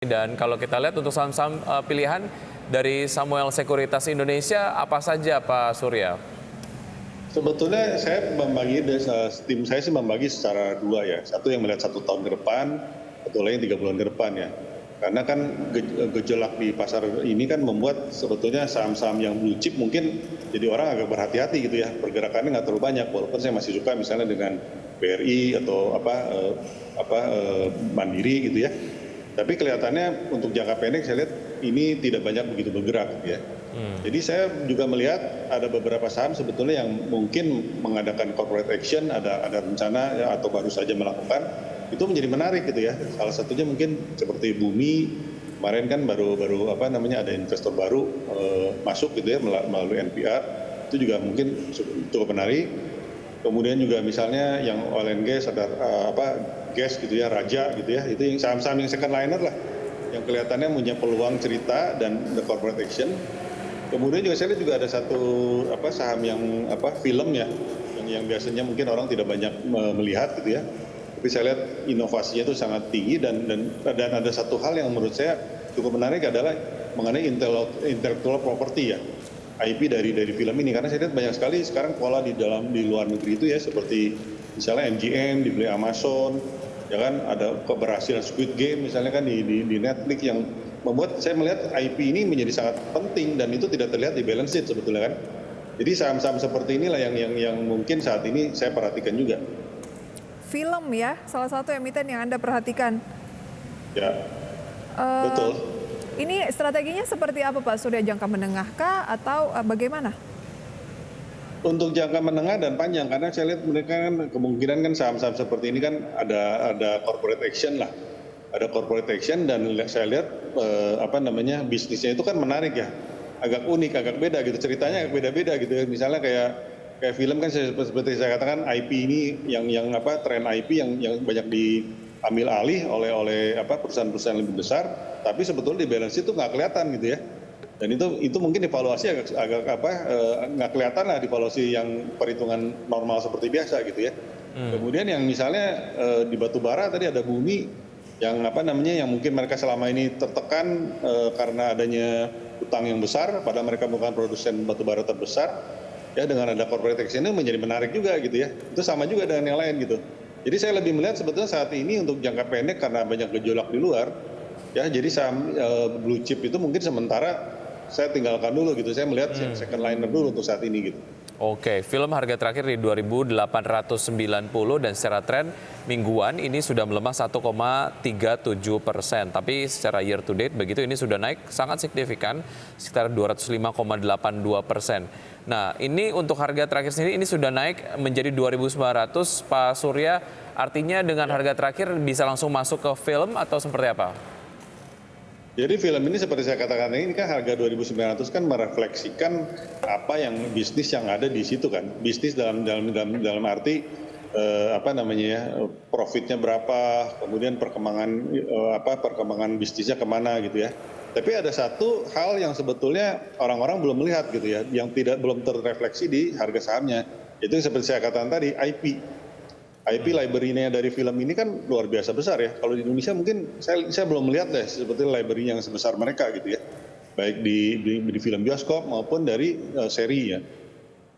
Dan kalau kita lihat untuk saham-saham pilihan dari Samuel Sekuritas Indonesia, apa saja Pak Surya? Sebetulnya saya membagi, tim saya sih membagi secara dua ya. Satu yang melihat 1 tahun ke depan, satu lagi 3 bulan ke depan ya. Karena kan gejolak di pasar ini kan membuat sebetulnya saham-saham yang blue chip mungkin jadi orang agak berhati-hati gitu ya. Pergerakannya nggak terlalu banyak, walaupun saya masih suka misalnya dengan BRI atau Mandiri gitu ya. Tapi kelihatannya untuk jangka pendek saya lihat ini tidak banyak begitu bergerak ya. Jadi saya juga melihat ada beberapa saham sebetulnya yang mungkin mengadakan corporate action, ada rencana ya, atau baru saja melakukan, itu menjadi menarik gitu ya. Salah satunya mungkin seperti Bumi, kemarin kan baru ada investor baru masuk gitu ya melalui NPR, itu juga mungkin cukup menarik. Kemudian juga misalnya yang oil and gas, ada gas gitu ya, Raja gitu ya, itu yang saham-saham yang second liner lah, yang kelihatannya punya peluang cerita dan the corporate action. Kemudian juga saya lihat juga ada satu saham yang film ya, yang biasanya mungkin orang tidak banyak melihat gitu ya. Tapi saya lihat inovasinya itu sangat tinggi dan ada satu hal yang menurut saya cukup menarik adalah mengenai intellectual property ya. IP dari film ini, karena saya lihat banyak sekali sekarang pola di luar negeri itu ya, seperti misalnya MGM dibeli Amazon, ya kan, ada keberhasilan Squid Game misalnya kan di Netflix, yang membuat saya melihat IP ini menjadi sangat penting dan itu tidak terlihat di balance sheet sebetulnya kan. Jadi saham-saham seperti inilah yang mungkin saat ini saya perhatikan juga. Film ya, salah satu emiten yang Anda perhatikan. Ya, Uh, betul. Ini strateginya seperti apa Pak Surya, jangka menengah kah atau bagaimana? Untuk jangka menengah dan panjang, karena saya lihat mereka kan kemungkinan kan saham-saham seperti ini kan ada corporate action lah, ada corporate action, dan saya lihat bisnisnya itu kan menarik ya, agak unik, agak beda gitu, ceritanya agak beda-beda gitu ya. Misalnya kayak film kan seperti saya katakan, IP ini yang tren IP yang banyak diambil alih oleh perusahaan-perusahaan lebih besar, tapi sebetulnya di balance sheet itu nggak kelihatan gitu ya. Dan itu mungkin evaluasi agak nggak kelihatan lah, di evaluasi yang perhitungan normal seperti biasa gitu ya. Kemudian yang misalnya di batu bara tadi ada Bumi, yang yang mungkin mereka selama ini tertekan karena adanya utang yang besar, padahal mereka bukan produsen batu bara terbesar ya. Dengan ada corporate action ini menjadi menarik juga gitu ya. Itu sama juga dengan yang lain gitu. Jadi saya lebih melihat sebetulnya saat ini untuk jangka pendek, karena banyak gejolak di luar ya, jadi saham blue chip itu mungkin sementara saya tinggalkan dulu gitu. Saya melihat second liner dulu untuk saat ini gitu. Oke, film harga terakhir di 2.890 dan secara tren mingguan ini sudah melemah 1,37%. Tapi secara year to date begitu ini sudah naik sangat signifikan, sekitar 205,82%. Nah, ini untuk harga terakhir sendiri ini sudah naik menjadi 2.900, Pak Surya. Artinya dengan harga terakhir bisa langsung masuk ke film atau seperti apa? Jadi film ini seperti saya katakan ini kan harga 2.900 kan merefleksikan apa yang bisnis yang ada di situ kan. Bisnis dalam arti profitnya berapa, kemudian perkembangan bisnisnya kemana gitu ya. Tapi ada satu hal yang sebetulnya orang-orang belum melihat gitu ya, yang belum terrefleksi di harga sahamnya. Itu seperti saya katakan tadi, IP library-nya dari film ini kan luar biasa besar ya. Kalau di Indonesia mungkin saya belum melihat deh seperti library yang sebesar mereka gitu ya. Baik di film bioskop maupun dari seri ya.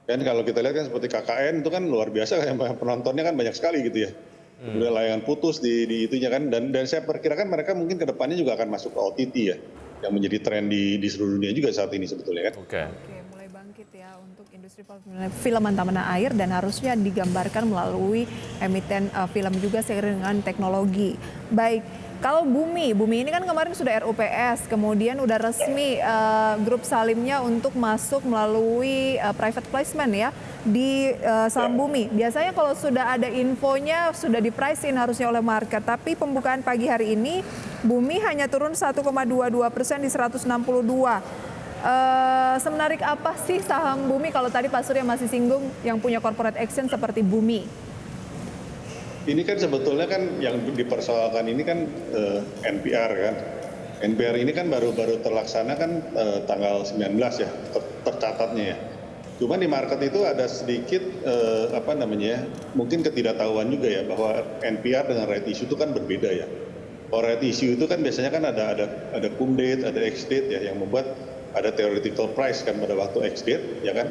Dan kalau kita lihat kan seperti KKN itu kan luar biasa, yang penontonnya kan banyak sekali gitu ya. Kemudian layangan putus di itunya kan, dan saya perkirakan mereka mungkin ke depannya juga akan masuk ke OTT ya, yang menjadi tren di seluruh dunia juga saat ini sebetulnya kan. Oke. Mulai bangkit ya untuk industri film tanah air, dan harusnya digambarkan melalui emiten film juga seiring dengan teknologi. Baik, kalau Bumi ini kan kemarin sudah RUPS, kemudian udah resmi grup Salimnya untuk masuk melalui private placement ya di saham Bumi. Biasanya kalau sudah ada infonya sudah di price in harusnya oleh market, tapi pembukaan pagi hari ini Bumi hanya turun 1,22% di 162. Semenarik apa sih saham Bumi kalau tadi Pak Surya masih singgung yang punya corporate action seperti Bumi? Ini kan sebetulnya kan yang dipersoalkan ini kan NPR kan. NPR ini kan baru terlaksana kan tanggal 19 ya, tercatatnya ya. Cuma di market itu ada sedikit mungkin ketidaktahuan juga ya, bahwa NPR dengan right issue itu kan berbeda ya. corporate issue itu kan biasanya kan ada cum date, ada ex date ya, yang membuat ada theoretical price kan pada waktu ex date, ya kan.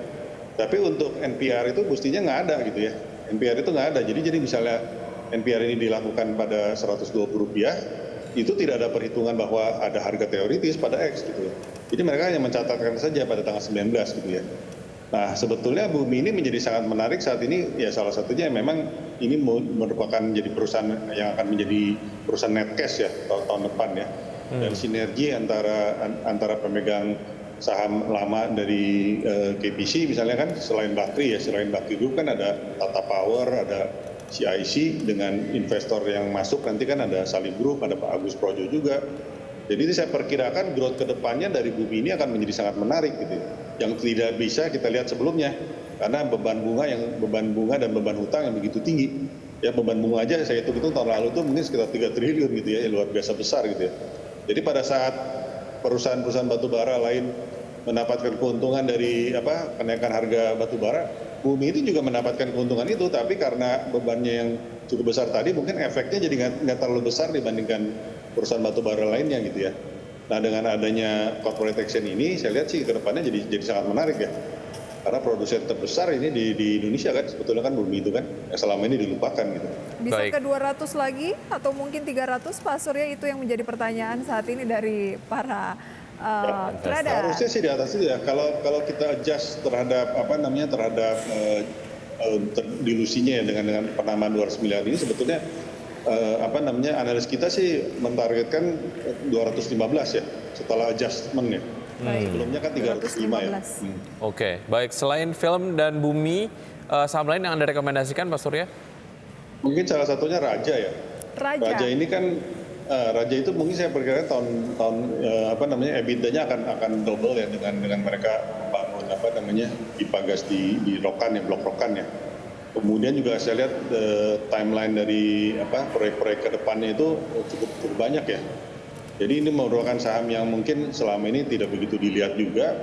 Tapi untuk NPR itu mestinya nggak ada gitu ya. NPR itu nggak ada. Jadi misalnya NPR ini dilakukan pada Rp120, itu tidak ada perhitungan bahwa ada harga teoritis pada X gitu. Jadi mereka hanya mencatatkan saja pada tanggal 19 gitu ya. Nah, sebetulnya Bumi ini menjadi sangat menarik saat ini, ya salah satunya memang ini merupakan menjadi perusahaan yang akan menjadi perusahaan net cash ya tahun depan ya. Dan sinergi antara pemegang saham lama dari KPC misalnya kan, selain Bakri Group kan ada Tata Power, ada CIC dengan investor yang masuk nanti kan ada Salim Group, ada Pak Agus Projo juga. Jadi ini saya perkirakan growth kedepannya dari Bumi ini akan menjadi sangat menarik gitu, yang tidak bisa kita lihat sebelumnya karena beban bunga dan beban hutang yang begitu tinggi. Ya beban bunga aja saya hitung tahun lalu tuh mungkin sekitar 3 triliun gitu ya, luar biasa besar gitu ya. Jadi pada saat perusahaan-perusahaan batubara lain mendapatkan keuntungan dari kenaikan harga batubara, Bumi itu juga mendapatkan keuntungan itu, tapi karena bebannya yang cukup besar tadi, mungkin efeknya jadi nggak terlalu besar dibandingkan perusahaan batubara lainnya gitu ya. Nah dengan adanya corporate action ini, saya lihat sih ke depannya jadi sangat menarik ya. Karena produsen terbesar ini di Indonesia kan, sebetulnya kan Bumi itu kan, yang selama ini dilupakan gitu. Bisa ke 200 lagi atau mungkin 300, Pak Surya, itu yang menjadi pertanyaan saat ini dari para trader. Harusnya sih di atas itu ya. Kalau kita adjust terhadap dilusinya ya dengan penambahan 200 miliar ini, sebetulnya analis kita sih mentargetkan 215 ya setelah adjustment ya. Sebelumnya kan 305 ya. Oke, baik. Selain film dan Bumi, saham lain yang Anda rekomendasikan, Pak Surya? Mungkin salah satunya Raja ya. Raja ini kan Raja itu mungkin saya perkirakan tahun EBITDA-nya akan double ya dengan mereka membangun pipa gas di Rokan ya, blok Rokan ya. Kemudian juga saya lihat timeline dari proyek-proyek ke depannya itu cukup banyak ya. Jadi ini merupakan saham yang mungkin selama ini tidak begitu dilihat juga,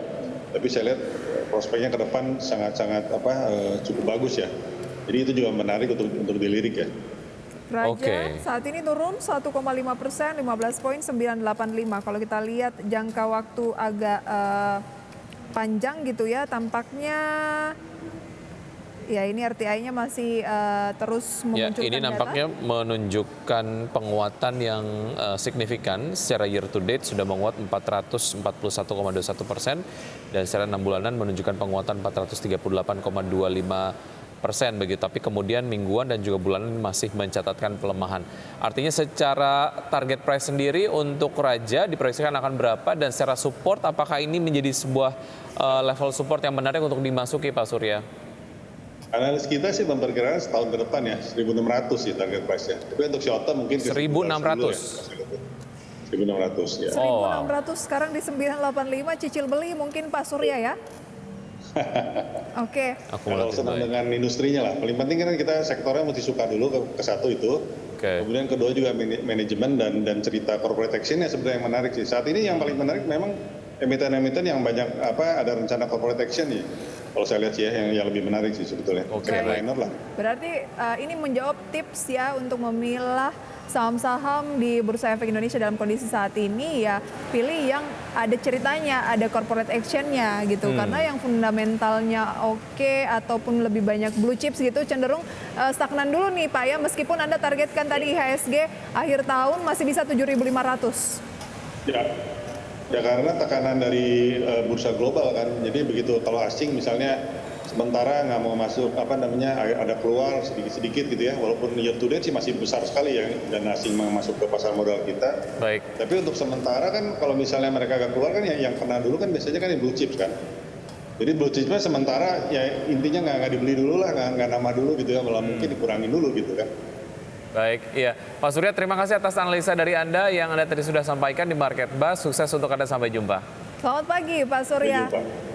tapi saya lihat prospeknya ke depan sangat cukup bagus ya. Jadi itu juga menarik untuk dilirik ya. Raja saat ini turun 1,5%, 15,985. Kalau kita lihat jangka waktu agak panjang gitu ya, tampaknya ya ini RTI-nya masih terus memunculkan ini nampaknya menunjukkan penguatan yang signifikan. Secara year to date sudah menguat 441,21% dan secara 6 bulanan menunjukkan penguatan 438,25%. Begitu, tapi kemudian mingguan dan juga bulanan masih mencatatkan pelemahan. Artinya secara target price sendiri untuk Raja diproyeksikan akan berapa, dan secara support apakah ini menjadi sebuah level support yang menarik untuk dimasuki, Pak Surya? Analis kita sih memperkirakan setahun ke depan ya 1.600 sih target price-nya. Tapi untuk short term mungkin 1.600. 1.600 ya. 1.600 sekarang di 985, cicil beli mungkin Pak Surya ya. Oke. Kalau senang dengan industrinya lah. Paling penting kan kita sektornya mesti suka dulu ke satu itu. Kemudian kedua juga manajemen dan cerita corporate action-nya sebenarnya yang menarik sih. Saat ini yang paling menarik memang emiten-emiten yang banyak ada rencana corporate action nih. Kalau saya lihat sih ya yang lebih menarik sih sebetulnya. Liner lah. Berarti ini menjawab tips ya untuk memilah saham-saham di Bursa Efek Indonesia dalam kondisi saat ini, ya pilih yang ada ceritanya, ada corporate action-nya gitu. Karena yang fundamentalnya oke ataupun lebih banyak blue chips gitu cenderung stagnan dulu nih Pak ya, meskipun Anda targetkan tadi IHSG akhir tahun masih bisa 7.500. Ya karena tekanan dari bursa global kan, jadi begitu kalau asing misalnya sementara nggak mau masuk ada keluar sedikit-sedikit gitu ya, walaupun year to date sih masih besar sekali ya dan asing masuk ke pasar modal kita. Baik. Tapi untuk sementara kan kalau misalnya mereka nggak keluar kan yang kena dulu kan biasanya kan blue chips kan. Jadi blue chipsnya sementara ya intinya nggak dibeli dulu lah, nggak nama dulu gitu ya, malah mungkin dikurangin dulu gitu kan. Baik, iya. Pak Surya, terima kasih atas analisa dari Anda yang Anda tadi sudah sampaikan di Market Buzz. Sukses untuk Anda, sampai jumpa. Selamat pagi Pak Surya. Sampai jumpa.